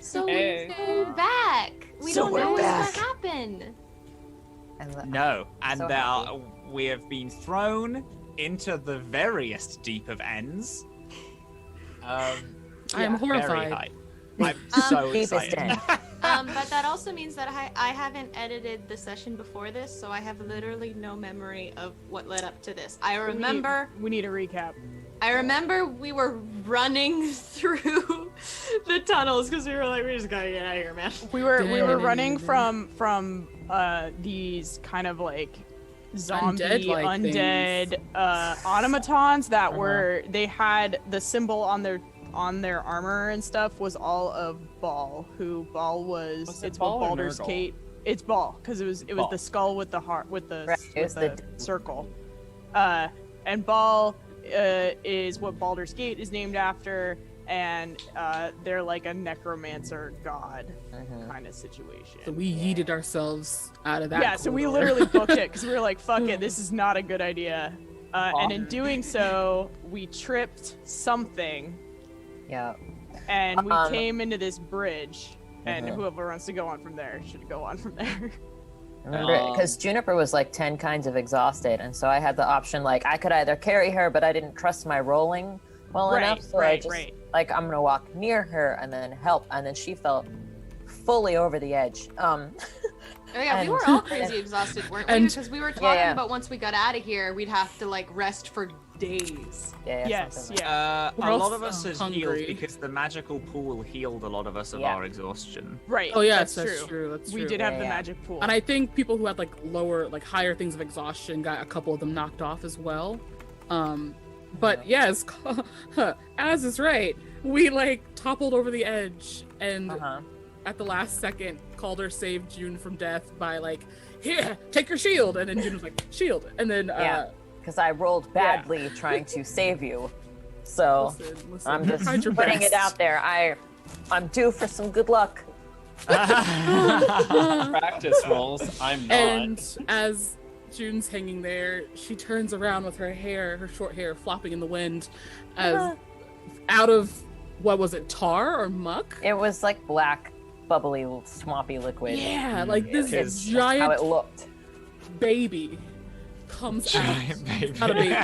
So Hey. we go back. We So don't we're know what's back. gonna happen. No, and So we have been thrown into the veriest deep of ends. I am horrified. Very high. I'm so Deepest excited. end. But that also means that I haven't edited the session before this, so I have literally no memory of what led up to this. I remember We need a recap. we were running through the tunnels because we were like, we just gotta get out of here, man. We were running from these kind of like zombie Undead-like undead automatons that were they had the symbol on their armor and stuff was all of Ball, who Ball was it it's Ball what or Baldur's Nurgle? Gate. It's Ball because it was Ball. the skull with the heart with the Right, it was with the circle. And Ball is what Baldur's Gate is named after, and they're like a necromancer god kind of situation. So we yeeted ourselves out of that. Yeah, so we corridor. literally booked it because we were like, fuck it, this is not a good idea. And in doing so, we tripped something Yeah. and we came into this bridge. And whoever wants to go on from there should go on from there. Remember, because Juniper was like 10 kinds of exhausted, and so I had the option, like, I could either carry her, but I didn't trust my rolling well enough, so I just, like, I'm gonna walk near her and then help, and then she felt fully over the edge. Oh yeah, And- we were all crazy exhausted, weren't we? And- Because we were talking yeah. about once we got out of here, we'd have to like rest for days. Yeah, Yes, something like yeah. We're A all lot of us so has hungry. healed because the magical pool healed a lot of us of Yeah. our exhaustion. Right. Oh yes, that's that's true. That's We true. did have Yeah, the yeah. magic pool. And I think people who had like higher things of exhaustion got a couple of them knocked off as well. But yes, Az is right. We like toppled over the edge, and at the last second, Calder saved June from death by like, here, take your shield, and then June was like, shield, and then Yeah, because I rolled badly trying to save you. So listen, I'm just tried your putting best. it out there. I'm due for some good luck. Practice rolls. I'm not. And as June's hanging there, she turns around with her short hair flopping in the wind, as out of what was it, tar or muck? It was like black, bubbly, swampy liquid. Yeah, like this That's how giant it looked. baby comes Giant out. baby. Not a baby.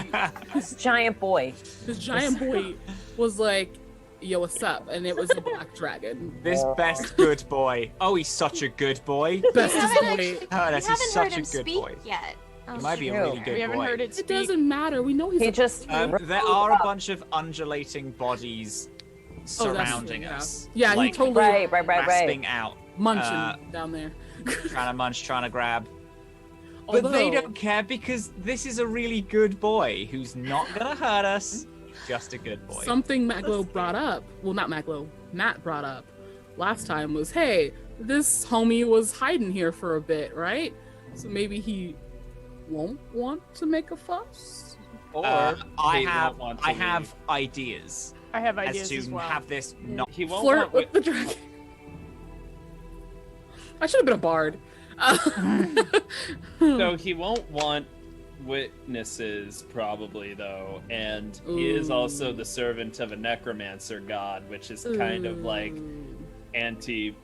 This giant boy. This giant boy was like, "Yo, what's up?" And it was a black dragon. This best good boy. Oh, he's such a good boy. Bestest boy. We He's haven't such heard a him good speak boy. yet. He might be a true. really good we haven't boy. heard it It speak. doesn't matter. We know he's He a just There are a bunch of undulating bodies Oh, that's surrounding true, yeah. us. Yeah, he like, totally right. rasping out, munching down there. trying to munch, trying to grab. But they Although- don't care because this is a really good boy who's not gonna hurt us. Just a good boy. Something Maglow brought up, well, not Maglow, Matt brought up last time was, hey, this homie was hiding here for a bit, right? So maybe he won't want to make a fuss? Or I he have won't want to have ideas I have as ideas to as well. have this not. He won't Flirt want with the dragon. I should have been a bard. So he won't want witnesses, probably, though, and he is also the servant of a necromancer god, which is kind of like anti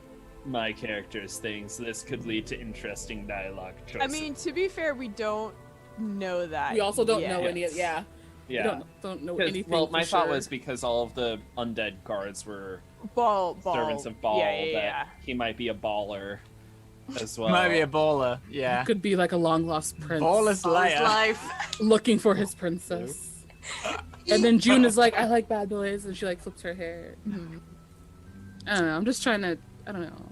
my character's thing, so this could lead to interesting dialogue choices. I mean, to be fair, we don't know that. We also don't know yet. any. Yeah. yeah. We don't know 'Cause- anything. well, my for thought sure. was because all of the undead guards were Ball. servants of Ball, Yeah. that he might be a baller as well. Might be a baller. Yeah. Could be like a long lost prince Baller's All his layer. life. looking for his princess. And then June is like, I like bad boys, and she like flips her hair. I don't know. I'm just trying to. I don't know.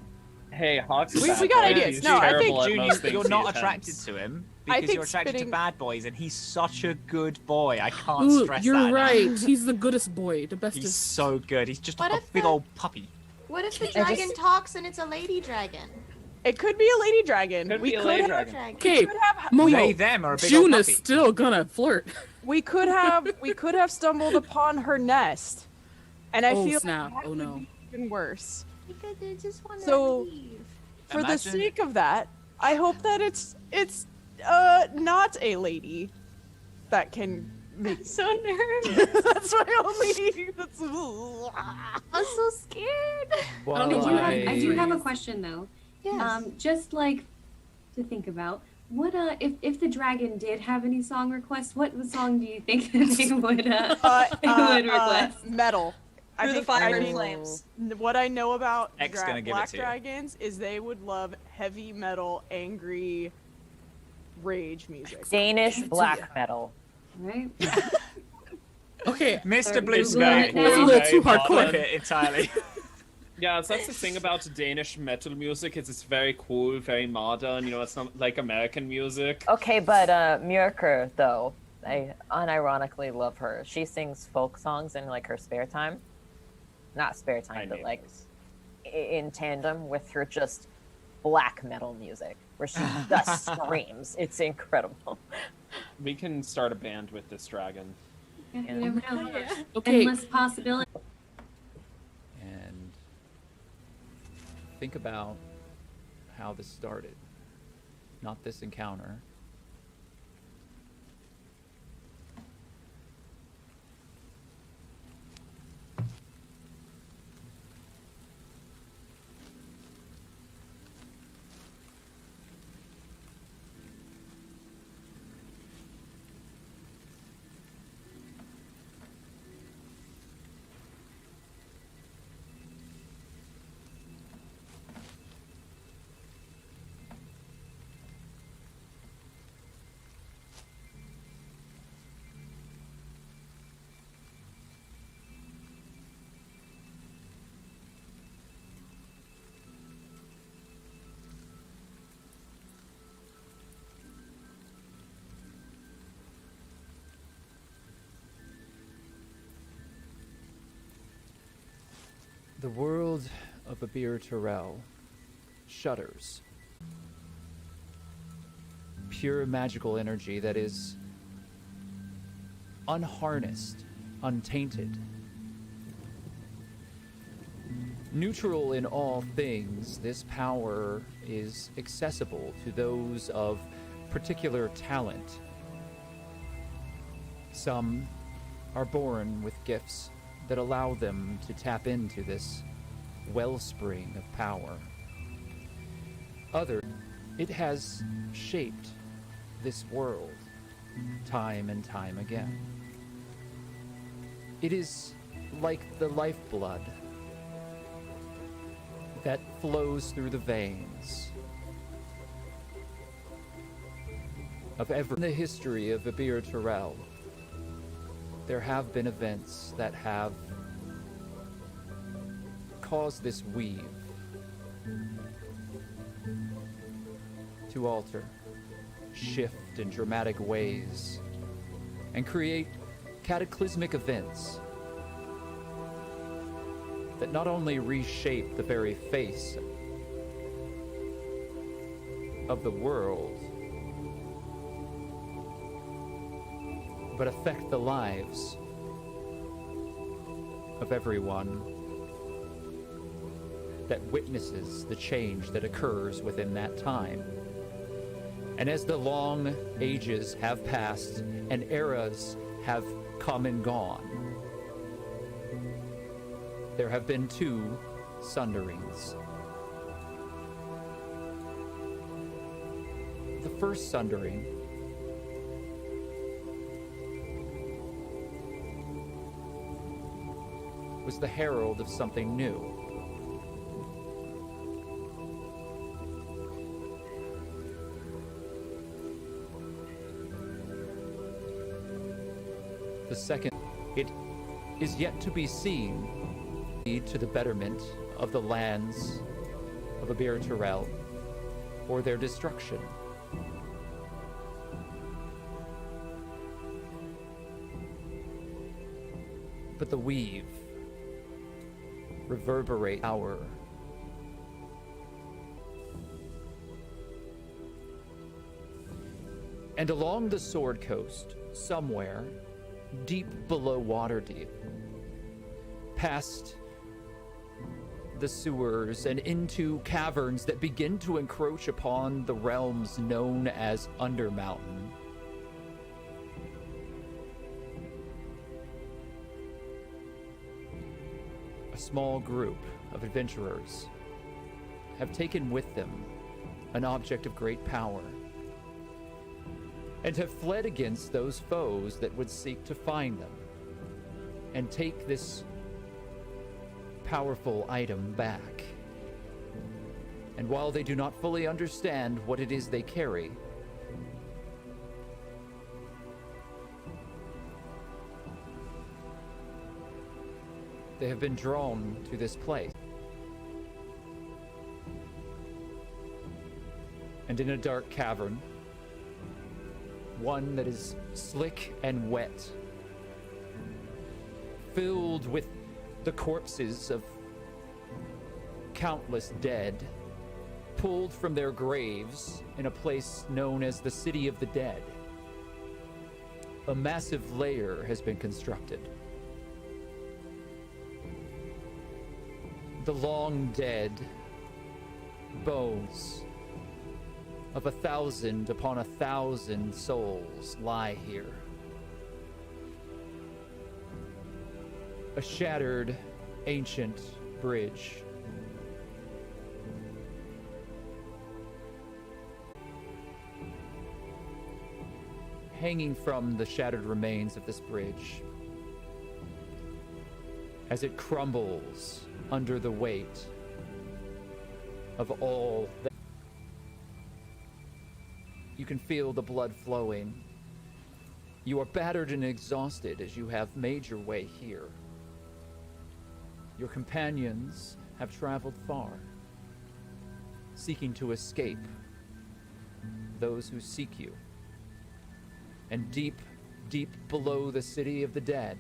Hey, Hawk's We bad got boy. ideas. He's No, I terrible think at June, most things you're he not attempts. attracted to him I because think you're attracted to spitting- bad boys, and he's such a good boy. I can't Ooh, stress you're that. enough. right. He's the goodest boy, the He's bestest. so good. He's just What like a if big the- old puppy. What if the I just- dragon talks and it's a lady dragon? It could be a lady dragon. Could we be a could lady have, dragon. Okay, They, Momo. them are a big June old is puppy. still gonna flirt. we could have stumbled upon her nest, and I Oh, feel snap. like that Oh, would no. be even worse. Because they just want to So- leave. For the Imagine- sake of that, I hope that it's not a lady that can so nervous. That's my only. That's. I'm so scared. I do have a question though. Yes. Just like to think about. What if the dragon did have any song requests, what song do you think that they would request? Metal. Through the fire and flames. What I know about X gonna give it black to you. dragons is they would love heavy metal, angry, rage music. Danish black metal. Right? Okay. Mr. Blue Google Sky. it now. That's a little too Very hardcore. modern. It entirely. Yeah, so that's the thing about Danish metal music. It's very cool, very modern. You know, it's not like American music. Okay, but Mjörker, though, I unironically love her. She sings folk songs in like her spare time. Not spare time, but like in tandem with her just black metal music, where she just screams. It's incredible. We can start a band with this dragon. Yeah, you never know. Okay. Endless possibility. And think about how this started. Not this encounter. The world of Abir Terrell shudders. Pure magical energy that is unharnessed, untainted. Neutral in all things, this power is accessible to those of particular talent. Some are born with gifts that allow them to tap into this wellspring of power. Other, it has shaped this world time and time again. It is like the lifeblood that flows through the veins of every. In the history of Abir Terrell, there have been events that have caused this weave to alter, shift in dramatic ways, and create cataclysmic events that not only reshape the very face of the world, but affect the lives of everyone that witnesses the change that occurs within that time. And as the long ages have passed and eras have come and gone, there have been two sunderings. The first sundering was the herald of something new. The second, it is yet to be seen, lead to the betterment of the lands of Abir Terrell or their destruction. But the weave reverberate power. And along the Sword Coast, somewhere, deep below Waterdeep, past the sewers and into caverns that begin to encroach upon the realms known as Undermountain, a small group of adventurers have taken with them an object of great power and have fled against those foes that would seek to find them and take this powerful item back. And while they do not fully understand what it is they carry, they have been drawn to this place. And in a dark cavern, one that is slick and wet, filled with the corpses of countless dead, pulled from their graves in a place known as the City of the Dead, a massive lair has been constructed. The long dead bones of 1,000 upon 1,000 souls lie here. A shattered, ancient bridge. Hanging from the shattered remains of this bridge, as it crumbles under the weight of all that. You can feel the blood flowing. You are battered and exhausted as you have made your way here. Your companions have traveled far, seeking to escape those who seek you. And deep, deep below the City of the Dead,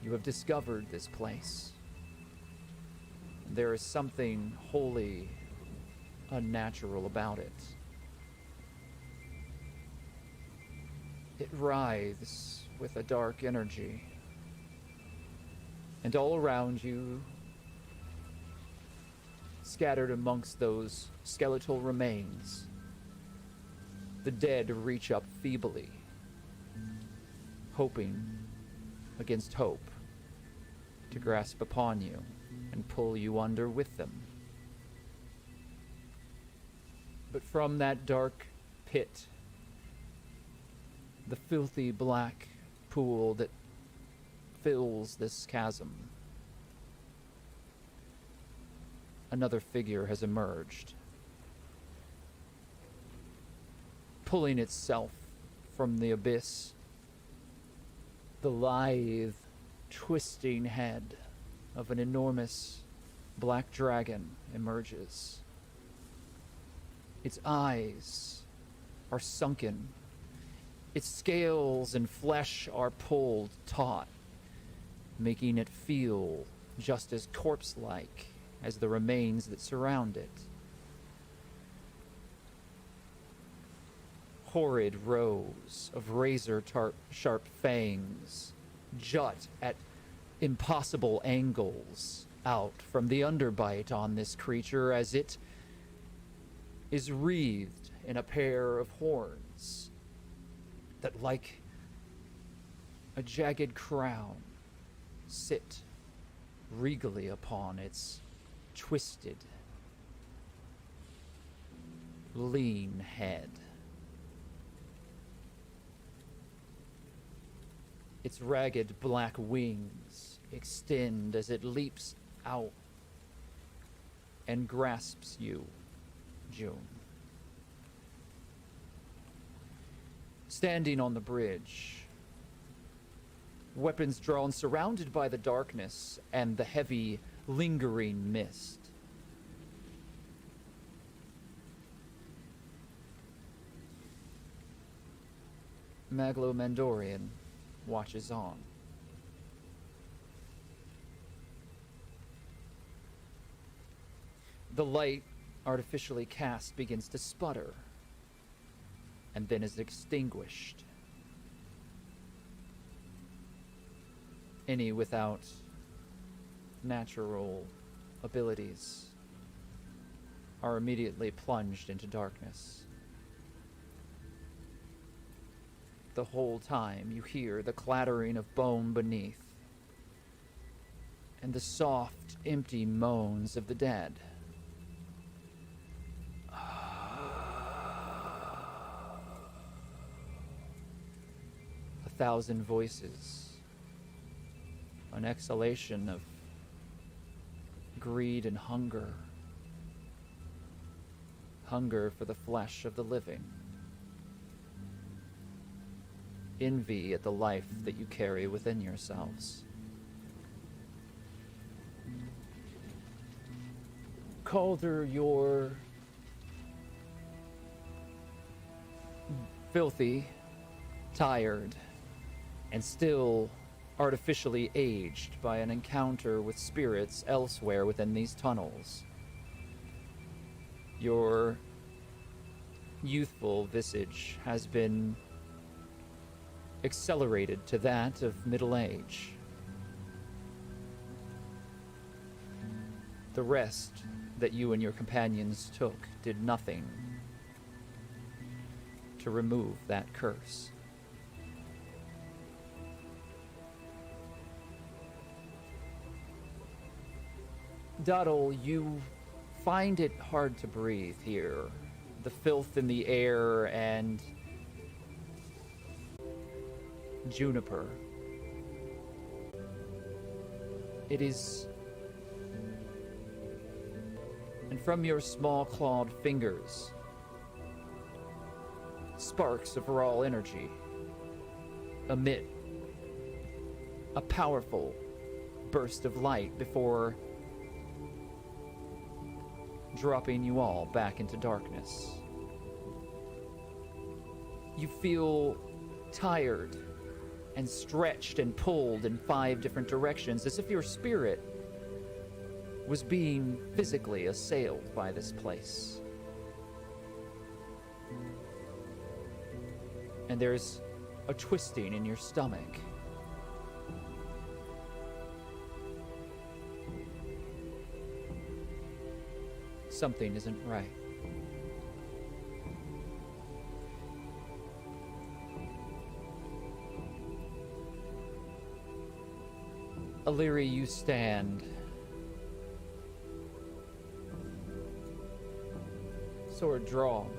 you have discovered this place. There is something wholly unnatural about it. It writhes with a dark energy. And all around you, scattered amongst those skeletal remains, the dead reach up feebly, hoping against hope to grasp upon you and pull you under with them. But from that dark pit, the filthy black pool that fills this chasm, another figure has emerged, pulling itself from the abyss. The lithe, twisting head of an enormous black dragon emerges. Its eyes are sunken. Its scales and flesh are pulled taut, making it feel just as corpse-like as the remains that surround it. Horrid rows of razor-sharp fangs jut at impossible angles out from the underbite on this creature as it is wreathed in a pair of horns that, like a jagged crown, sit regally upon its twisted, lean head. Its ragged black wings extend as it leaps out and grasps you, June. Standing on the bridge, weapons drawn, surrounded by the darkness and the heavy, lingering mist. Maglow Mandorian watches on. The light artificially cast begins to sputter, and then is extinguished. Any without natural abilities are immediately plunged into darkness. The whole time you hear the clattering of bone beneath, and the soft, empty moans of the dead. A thousand voices, an exhalation of greed and hunger. Hunger for the flesh of the living. Envy at the life that you carry within yourselves. Calder, you're filthy, tired, and still artificially aged by an encounter with spirits elsewhere within these tunnels. Your youthful visage has been accelerated to that of middle age. The rest that you and your companions took did nothing to remove that curse. Doddle, you find it hard to breathe here. The filth in the air and Juniper. It is... And from your small clawed fingers, sparks of raw energy emit a powerful burst of light before dropping you all back into darkness. You feel tired and stretched and pulled in 5 different directions, as if your spirit was being physically assailed by this place. And there's a twisting in your stomach. Something isn't right. Illyri, you stand. Sword drawn.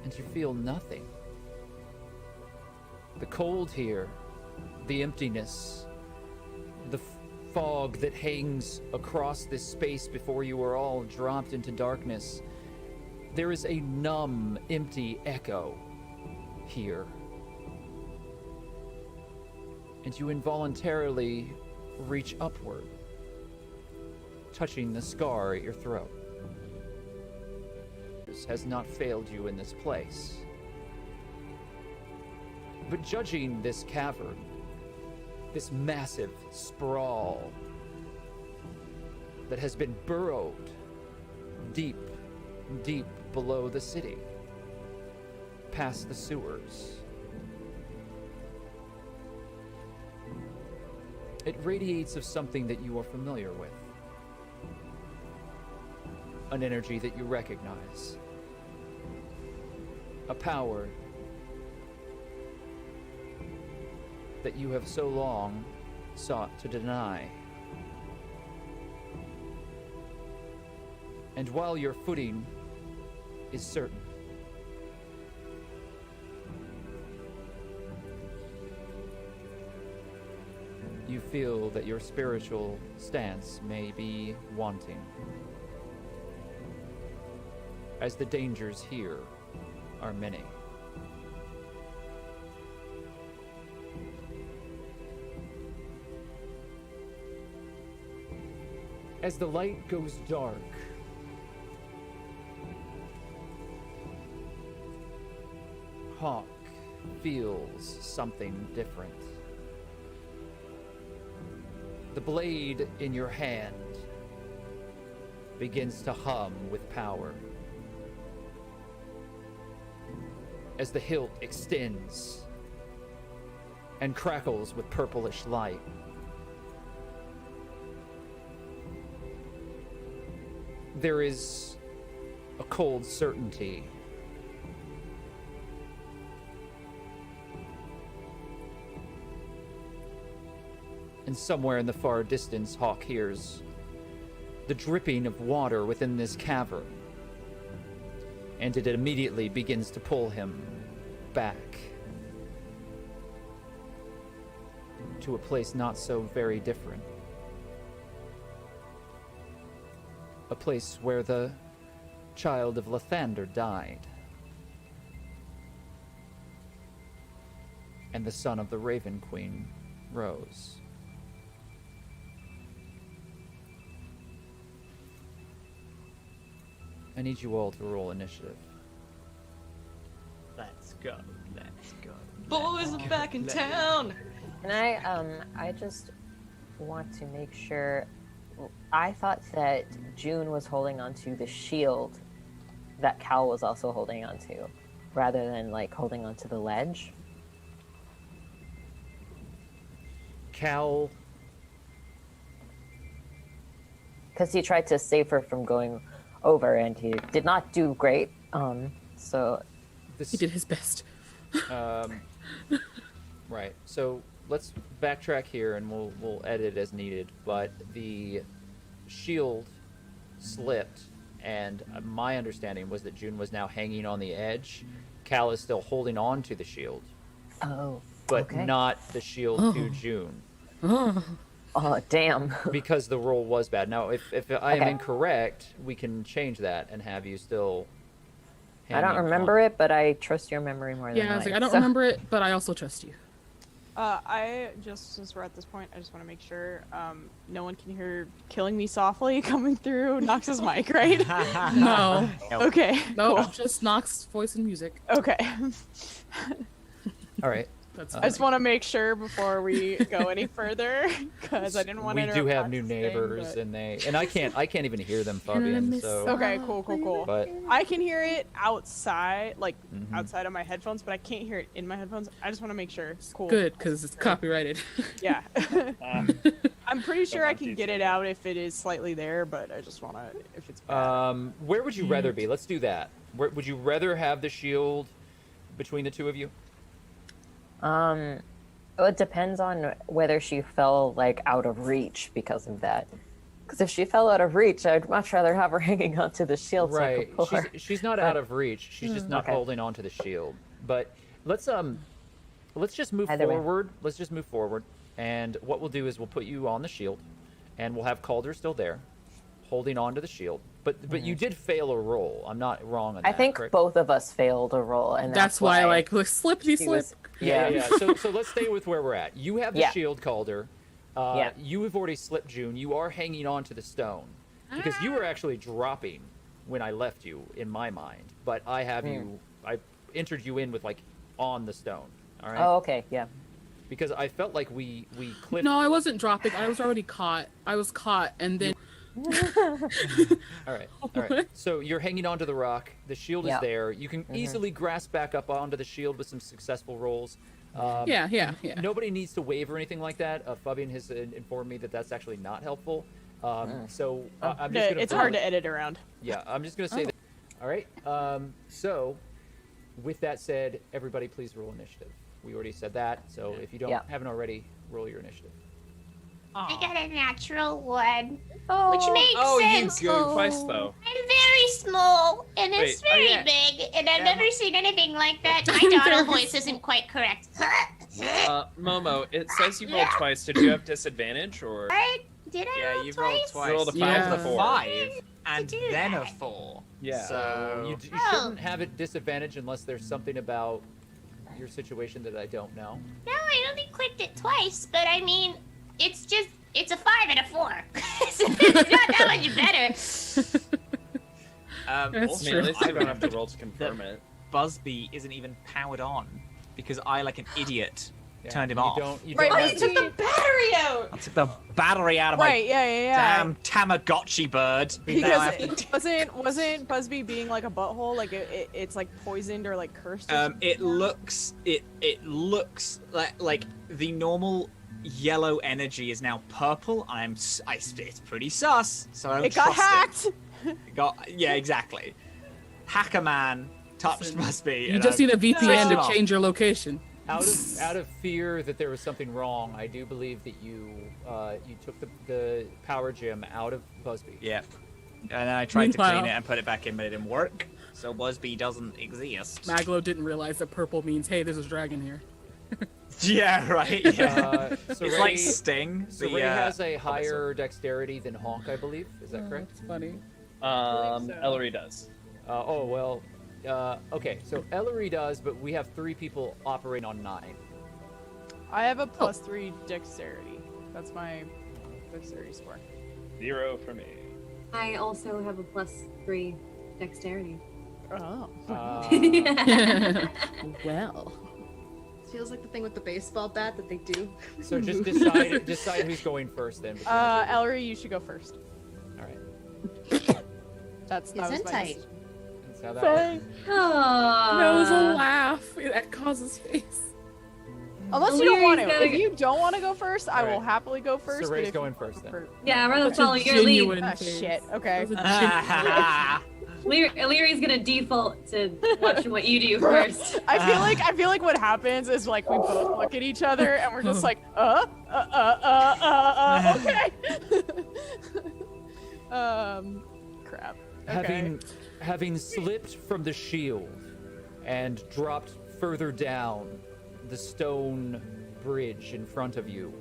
And you feel nothing. The cold here, the emptiness, the fog that hangs across this space before you are all dropped into darkness. There is a numb, empty echo here. And you involuntarily reach upward, touching the scar at your throat. This has not failed you in this place. But judging this cavern, this massive sprawl that has been burrowed deep, deep below the city, past the sewers, it radiates of something that you are familiar with. An energy that you recognize. A power that you have so long sought to deny. And while your footing is certain, you feel that your spiritual stance may be wanting, as the dangers here are many. As the light goes dark, Hawk feels something different. The blade in your hand begins to hum with power as the hilt extends and crackles with purplish light. There is a cold certainty And somewhere in the far distance, Hawk hears the dripping of water within this cavern. And it immediately begins to pull him back to a place not so very different. A place where the child of Lathander died. And the son of the Raven Queen rose. I need you all to roll initiative. Let's go. Let's go. Boys are back in town. And I just want to make sure. I thought that June was holding onto the shield that Cal was also holding onto, rather than like holding onto the ledge. Cal, because he tried to save her from going over, and he did not do great. So he did his best. Right. So let's backtrack here, and we'll edit as needed. But the shield slipped, and my understanding was that June was now hanging on the edge. Cal is still holding on to the shield. Oh. But okay. not the shield to June. Oh, damn. Because the roll was bad. Now, if I am incorrect, we can change that and have you still. I don't remember it, but I trust your memory more than mine. Yeah, I was like, I don't remember it, but I also trust you. Since we're at this point, I just want to make sure no one can hear Killing Me Softly coming through Nox's mic, right? No. Okay. No, cool. just Nox voice and music. Okay. All right. That's I just want to make sure before we go any further, because I didn't want to. We do have new neighbors, and I can't even hear them, Fabian. So. Okay, cool. But I can hear it outside, outside of my headphones, but I can't hear it in my headphones. I just want to make sure. It's cool. Good, because it's copyrighted. Yeah. I'm pretty sure I can get it out if it is slightly there, but I just want to, if it's bad. Where would you rather be? Let's do that. Would you rather have the shield between the two of you? It depends on whether she fell like out of reach because of that. Because if she fell out of reach, I'd much rather have her hanging onto the shield. Right. So I could pull her. She's not out of reach. She's just not holding onto the shield. But let's just move forward. Let's just move forward. And what we'll do is we'll put you on the shield, and we'll have Calder still there, holding onto the shield. But you did fail a roll. I'm not wrong on that. I think correct? both of us failed a roll, and that's why like slippity slip. Yeah. So let's stay with where we're at. You have the shield, Calder. You have already slipped, June. You are hanging on to the stone because you were actually dropping when I left you in my mind. But I have you. I entered you in with like on the stone. All right. Oh, okay. Yeah. Because I felt like we clipped. No, I wasn't dropping. I was already caught. I was caught, and then. All right. So you're hanging onto the rock. The shield is there. You can easily grasp back up onto the shield with some successful rolls. Yeah. Nobody needs to wave or anything like that. Fabian has informed me that that's actually not helpful. So I'm just gonna. It's hard to edit around. Yeah, I'm just gonna say that. All right. So, with that said, everybody please roll initiative. We already said that. So if you haven't already, roll your initiative. I got a natural one, which makes sense. You go twice though. I'm very small, and it's very big, and I've never seen anything like that. My daughter voice isn't quite correct. Momo, it says you rolled twice. Did you have disadvantage or? Did I roll you twice? rolled twice. You rolled a 5 and a 4. 5, and then a 4. Yeah. So you shouldn't have a disadvantage unless there's something about your situation that I don't know. No, I only clicked it twice, but I mean, it's a 5 and a 4. So it's not that much better. That's At least you don't have to roll to confirm it. Busby isn't even powered on because I, like an idiot, turned him off. You took the battery out. I took the battery out of my damn Tamagotchi bird. Because wasn't Busby being like a butthole? Like it's like poisoned or like cursed? Or it looks like the normal yellow energy is now purple. It's pretty sus. So I don't it got hacked. Exactly. Hacker man touched Busby. You just need a VPN to change your location. Out of fear that there was something wrong, I do believe that you took the power gem out of Busby. Yeah. And then I tried to clean it and put it back in, but it didn't work. So Busby doesn't exist. Maglow didn't realize that purple means, hey, there's a dragon here. Yeah, right. Yeah. So it's like Sting. So Ray has a higher dexterity than Honk, I believe. Is that correct? That's funny. Ellery does. Okay, so Ellery does, but we have 3 people operating on 9. I have a +3 dexterity. That's my dexterity score. 0 for me. I also have a +3 dexterity. Oh. Well. Feels like the thing with the baseball bat that they do. So just decide who's going first then. Ellery, you should go first. All right. That was my tight. That's how that works. That was a laugh. That causes face. Unless you don't want to. If you don't want to go first, I will happily go first. So Ray's going first then. Yeah, I'm gonna follow your lead. Ah, shit. Okay. Leary's gonna default to watching what you do first. I feel like what happens is like we both look at each other and we're just like, okay. Crap. Okay. Having slipped from the shield and dropped further down the stone bridge in front of you,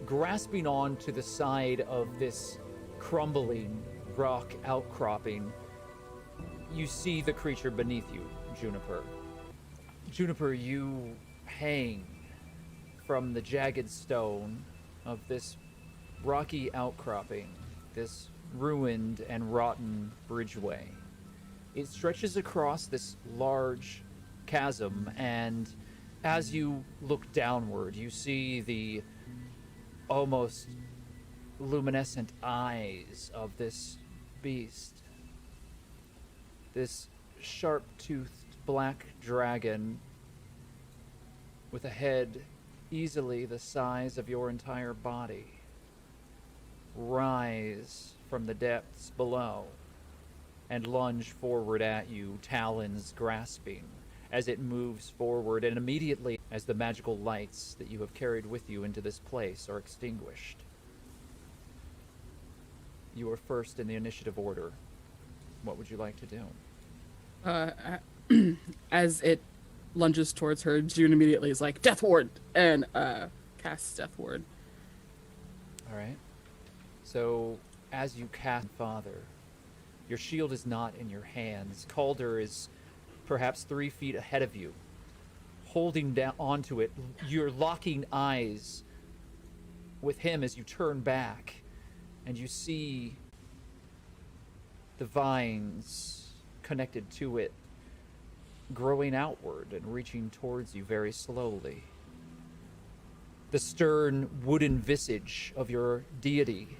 grasping onto the side of this crumbling rock outcropping, you see the creature beneath you, Juniper. Juniper, you hang from the jagged stone of this rocky outcropping, this ruined and rotten bridgeway. It stretches across this large chasm, and as you look downward, you see the almost luminescent eyes of this beast. This sharp-toothed black dragon with a head easily the size of your entire body rise from the depths below and lunge forward at you, talons grasping, as it moves forward, and immediately as the magical lights that you have carried with you into this place are extinguished. You are first in the initiative order. What would you like to do? As it lunges towards her, June immediately is like, Death Ward! And casts Death Ward. Alright. So, as you cast Father, your shield is not in your hands. Calder is perhaps 3 feet ahead of you, holding down onto it. You're locking eyes with him as you turn back, and you see the vines connected to it growing outward and reaching towards you very slowly. The stern wooden visage of your deity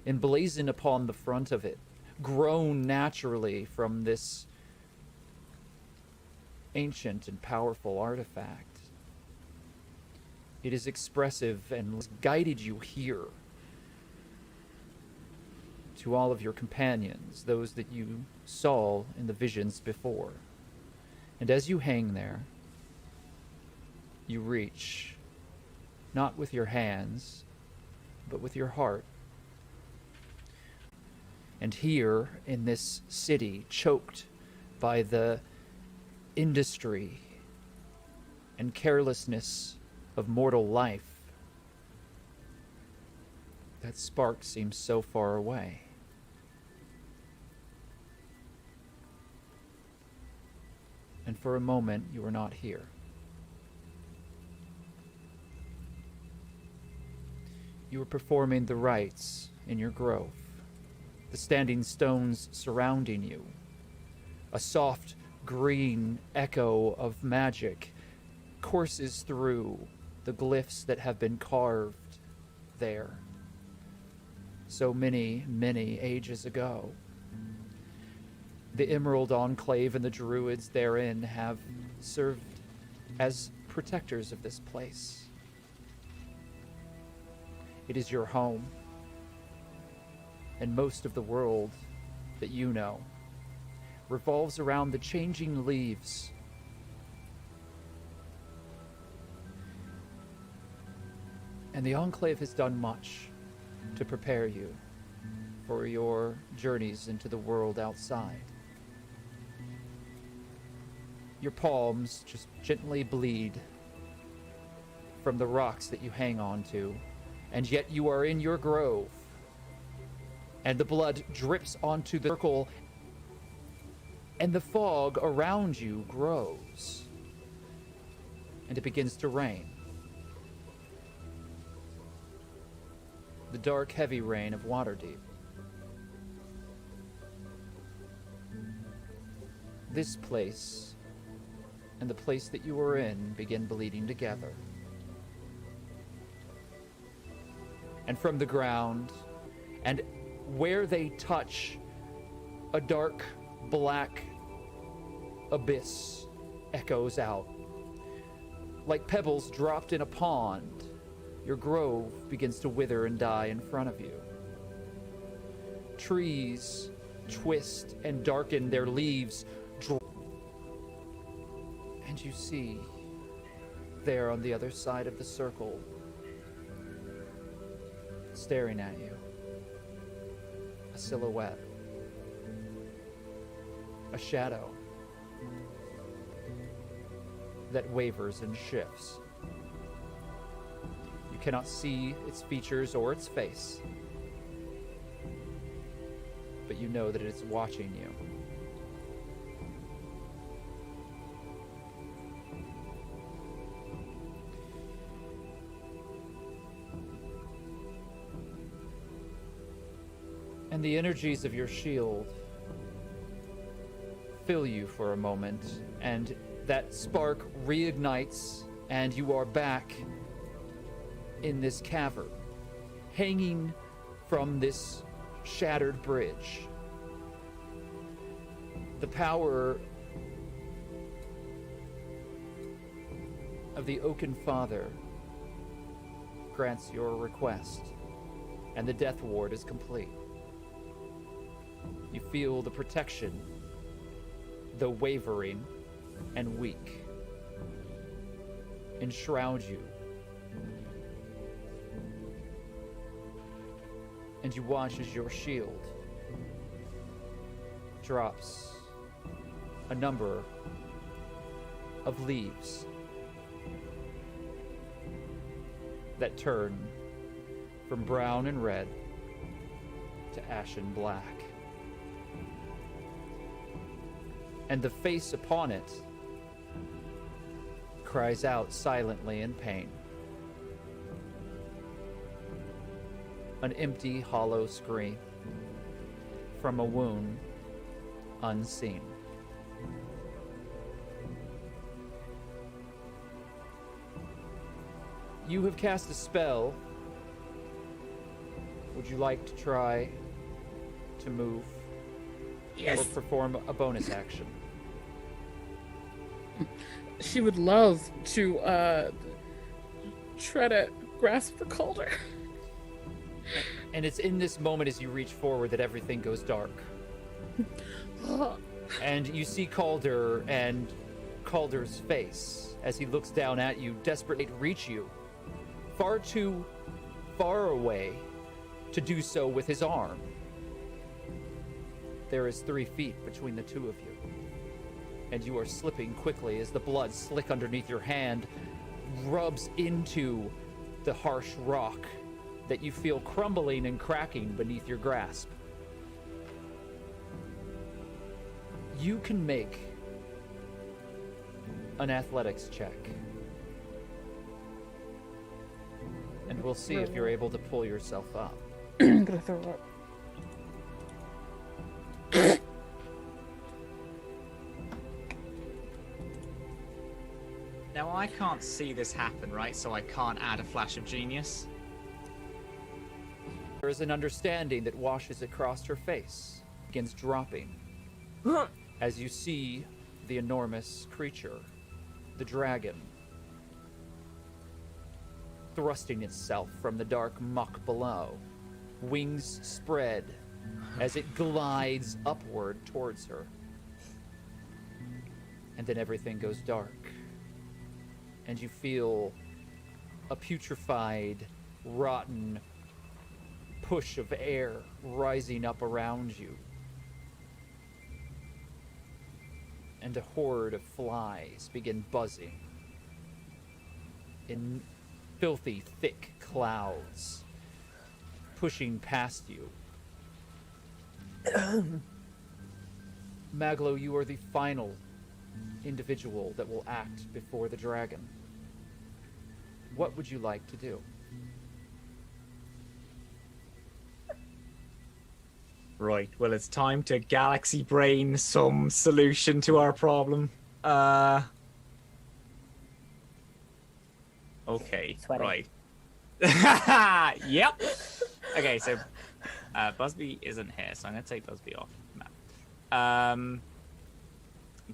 emblazoned upon the front of it, grown naturally from this ancient and powerful artifact. It is expressive and has guided you here to all of your companions, those that you saw in the visions before. And as you hang there, you reach, not with your hands, but with your heart. And here in this city, choked by the industry and carelessness of mortal life, that spark seems so far away. And for a moment, you are not here. You are performing the rites in your grove, the standing stones surrounding you, a soft green echo of magic courses through the glyphs that have been carved there so many, many ages ago. The Emerald Enclave and the Druids therein have served as protectors of this place. It is your home, and most of the world that you know revolves around the changing leaves And the Enclave has done much to prepare you for your journeys into the world outside. Your palms just gently bleed from the rocks that you hang onto, and yet you are in your grove. And the blood drips onto the circle, and the fog around you grows. And it begins to rain. The dark, heavy rain of Waterdeep. This place and the place that you are in begin bleeding together. And from the ground, and where they touch, a dark, black abyss echoes out. Like pebbles dropped in a pond, your grove begins to wither and die in front of you. Trees twist and darken, their leaves and you see, there on the other side of the circle, staring at you, a silhouette, a shadow that wavers and shifts. You cannot see its features or its face, but you know that it is watching you. And the energies of your shield fill you for a moment, and that spark reignites, and you are back in this cavern, hanging from this shattered bridge. The power of the Oaken Father grants your request, and the Death Ward is complete. You feel the protection, though wavering and weak, enshroud you. And you watch as your shield drops a number of leaves that turn from brown and red to ashen black. And the face upon it cries out silently in pain. An empty, hollow scream from a wound unseen. You have cast a spell. Would you like to try to move? Yes. Or perform a bonus action? She would love to try to grasp for Calder. And it's in this moment as you reach forward that everything goes dark. And you see Calder and Calder's face as he looks down at you, desperately to reach you. Far too far away to do so with his arm. There is 3 feet between the two of you. And you are slipping quickly as the blood slick underneath your hand rubs into the harsh rock that you feel crumbling and cracking beneath your grasp. You can make an athletics check. And we'll see if you're able to pull yourself up. I'm gonna throw up. Now, I can't see this happen, right? So I can't add a flash of genius. There is an understanding that washes across her face, begins dropping, as you see the enormous creature, the dragon, thrusting itself from the dark muck below, wings spread as it glides upward towards her. And then everything goes dark. And you feel a putrefied rotten push of air rising up around you. And a horde of flies begin buzzing in filthy, thick clouds, pushing past you. Maglow, you are the final individual that will act before the dragon. What would you like to do? Right, well, it's time to galaxy brain some solution to our problem. Okay, Sweating. right. Yep. Okay, so Busby isn't here, so I'm going to take Busby off the map.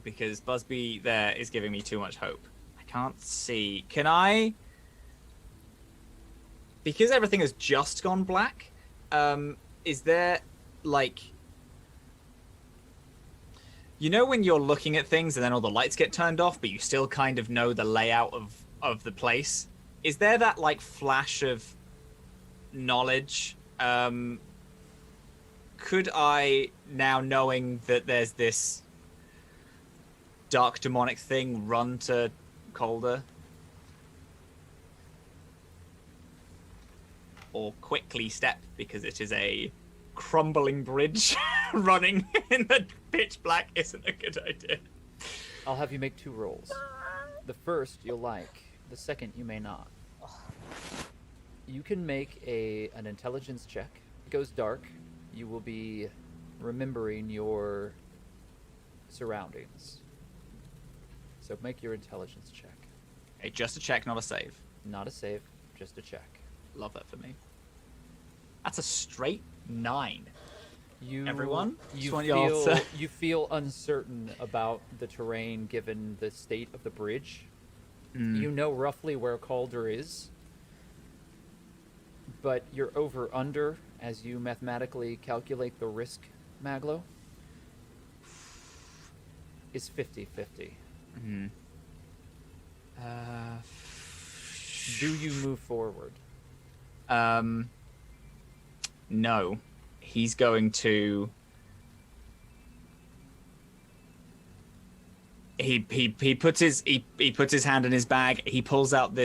Because Busby there is giving me too much hope. I can't see. Can I... Because everything has just gone black, is there... like, you know when you're looking at things and then all the lights get turned off, but you still kind of know the layout of the place? Is there that, like, flash of knowledge? Could I, now knowing that there's this dark demonic thing, run to Calder? Or quickly step, because it is a crumbling bridge. Running in the pitch black isn't a good idea. I'll have you make 2 rolls. The first you'll like, the second you may not. You can make an intelligence check. It goes dark. You will be remembering your surroundings. So make your intelligence check. Hey, just a check, not a save. Not a save, just a check. Love that for me. That's a straight 9. You feel uncertain about the terrain given the state of the bridge. You know roughly where Calder is, but your over-under, as you mathematically calculate the risk, Maglow, is 50-50. Do you move forward? No. He's going to... He puts his hand in his bag. He pulls out this